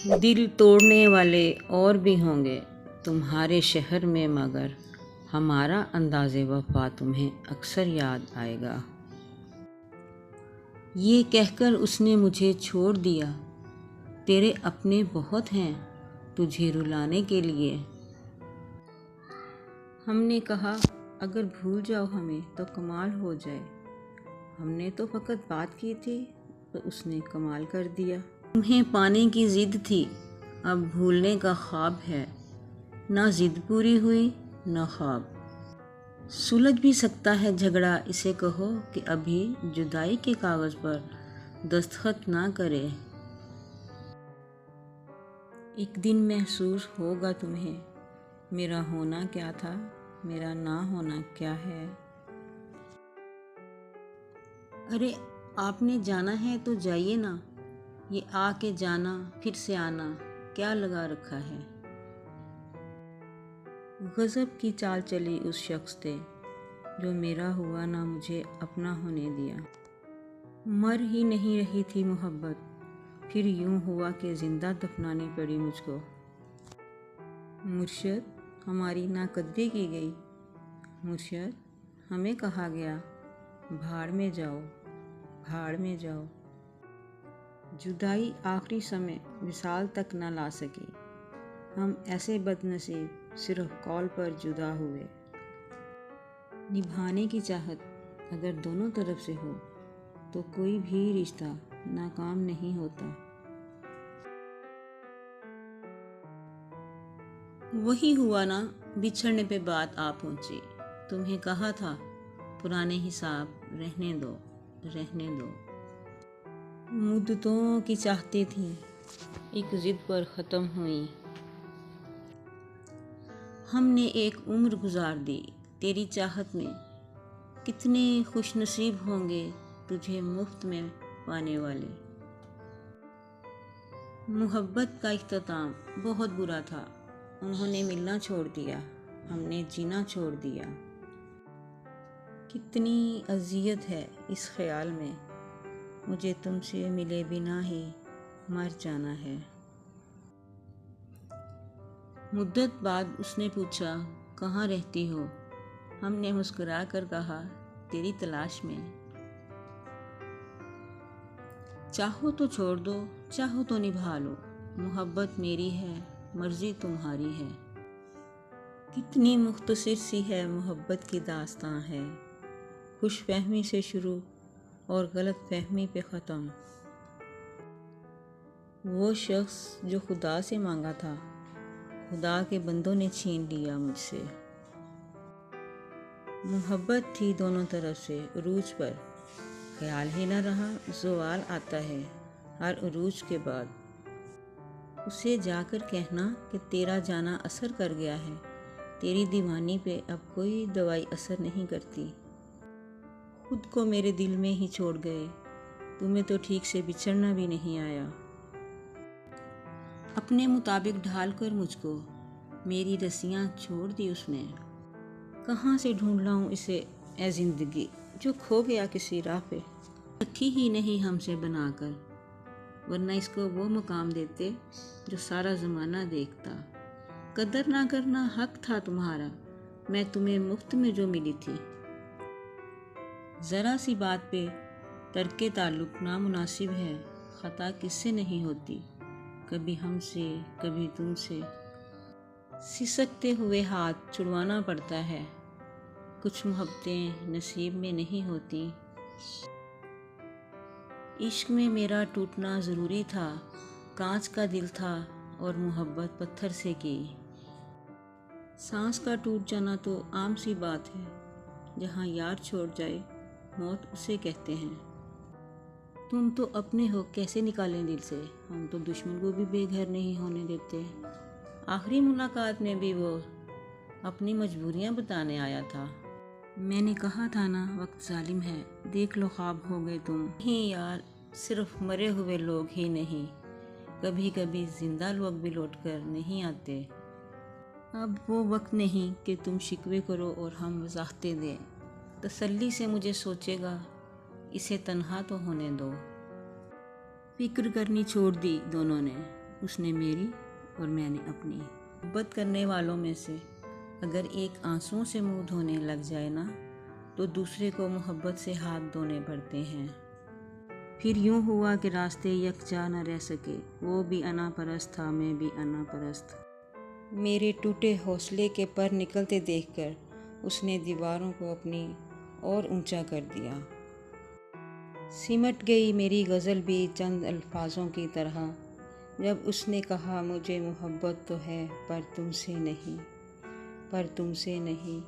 दिल तोड़ने वाले और भी होंगे तुम्हारे शहर में, मगर हमारा अंदाज़े वफ़ा तुम्हें अक्सर याद आएगा। ये कहकर उसने मुझे छोड़ दिया। तेरे अपने बहुत हैं तुझे रुलाने के लिए। हमने कहा अगर भूल जाओ हमें तो कमाल हो जाए। हमने तो फ़कत बात की थी तो उसने कमाल कर दिया। तुम्हें पाने की ज़िद थी, अब भूलने का ख्वाब है। ना ज़िद पूरी हुई ना ख्वाब। सुलझ भी सकता है झगड़ा, इसे कहो कि अभी जुदाई के कागज़ पर दस्तखत ना करे। एक दिन महसूस होगा तुम्हें मेरा होना क्या था, मेरा ना होना क्या है। अरे आपने जाना है तो जाइए ना, ये आके जाना फिर से आना क्या लगा रखा है। गज़ब की चाल चली उस शख्स से जो मेरा हुआ ना मुझे अपना होने दिया। मर ही नहीं रही थी मोहब्बत, फिर यूं हुआ कि ज़िंदा दफनानी पड़ी मुझको। मुर्शद हमारी नाकद्दी की गई। मुर्शद हमें कहा गया भाड़ में जाओ, भाड़ में जाओ। जुदाई आखिरी समय विसाल तक न ला सकी। हम ऐसे बदनसीब सिर्फ कॉल पर जुदा हुए। निभाने की चाहत अगर दोनों तरफ से हो तो कोई भी रिश्ता नाकाम नहीं होता। वही हुआ ना, बिछड़ने पे बात आ पहुंची। तुम्हें कहा था पुराने हिसाब रहने दो, रहने दो। मुद्दतों की चाहती थी एक जिद पर ख़त्म हुई। हमने एक उम्र गुजार दी तेरी चाहत में। कितने खुशनसीब होंगे तुझे मुफ्त में पाने वाले। मोहब्बत का इख्तिताम बहुत बुरा था। उन्होंने मिलना छोड़ दिया, हमने जीना छोड़ दिया। कितनी अज़ियत है इस ख्याल में मुझे तुमसे मिले बिना ही मर जाना है। मुद्दत बाद उसने पूछा कहाँ रहती हो। हमने मुस्कुरा कर कहा तेरी तलाश में। चाहो तो छोड़ दो, चाहो तो निभा लो। मोहब्बत मेरी है, मर्जी तुम्हारी है। कितनी मुख्तसर सी है मोहब्बत की दास्तां है। खुश फहमी से शुरू और गलत फहमी पे ख़त्म। वो शख्स जो खुदा से मांगा था, खुदा के बंदों ने छीन लिया मुझसे। मोहब्बत थी दोनों तरफ से उरूज पर, ख्याल ही न रहा ज़वाल आता है हर उरूज के बाद। उसे जाकर कहना कि तेरा जाना असर कर गया है, तेरी दीवानी पे अब कोई दवाई असर नहीं करती। खुद को मेरे दिल में ही छोड़ गए, तुम्हें तो ठीक से बिछड़ना भी नहीं आया। अपने मुताबिक ढाल कर मुझको मेरी रस्सियाँ छोड़ दी उसने। कहाँ से ढूंढ लाऊं इसे ए ज़िंदगी जो खो गया किसी राह पे। रखी ही नहीं हमसे बनाकर, वरना इसको वो मुकाम देते जो सारा ज़माना देखता। कदर ना करना हक था तुम्हारा, मैं तुम्हें मुफ्त में जो मिली थी। ज़रा सी बात पे तर्के ताल्लुक़ नामुनासिब है। ख़ता किससे नहीं होती, कभी हमसे कभी तुमसे। सिसकते हुए हाथ छुड़वाना पड़ता है, कुछ मोहब्बतें नसीब में नहीं होती। इश्क में मेरा टूटना ज़रूरी था, कांच का दिल था और मोहब्बत पत्थर से की। सांस का टूट जाना तो आम सी बात है, जहाँ यार छोड़ जाए मौत उसे कहते हैं। तुम तो अपने हो कैसे निकालें दिल से, हम तो दुश्मन को भी बेघर नहीं होने देते। आखिरी मुलाकात में भी वो अपनी मजबूरियां बताने आया था। मैंने कहा था ना वक्त जालिम है, देख लो ख्वाब हो गए तुम। नहीं यार, सिर्फ मरे हुए लोग ही नहीं, कभी कभी जिंदा लोग भी लौट कर नहीं आते। अब वो वक्त नहीं कि तुम शिकवे करो और हम वजाहतें दें। तसल्ली से मुझे सोचेगा इसे तन्हा तो होने दो। फिक्र करनी छोड़ दी दोनों ने, उसने मेरी और मैंने अपनी। मोहब्बत करने वालों में से अगर एक आंसुओं से मुंह धोने लग जाए ना, तो दूसरे को मोहब्बत से हाथ धोने पड़ते हैं। फिर यूं हुआ कि रास्ते यकजा न रह सके, वो भी अना परस्त था, मैं भी अना परस्त। मेरे टूटे हौसले के पर निकलते देखकर उसने दीवारों को अपनी और ऊंचा कर दिया। सिमट गई मेरी गज़ल भी चंद अल्फाजों की तरह, जब उसने कहा मुझे मोहब्बत तो है पर तुमसे नहीं, पर तुमसे नहीं।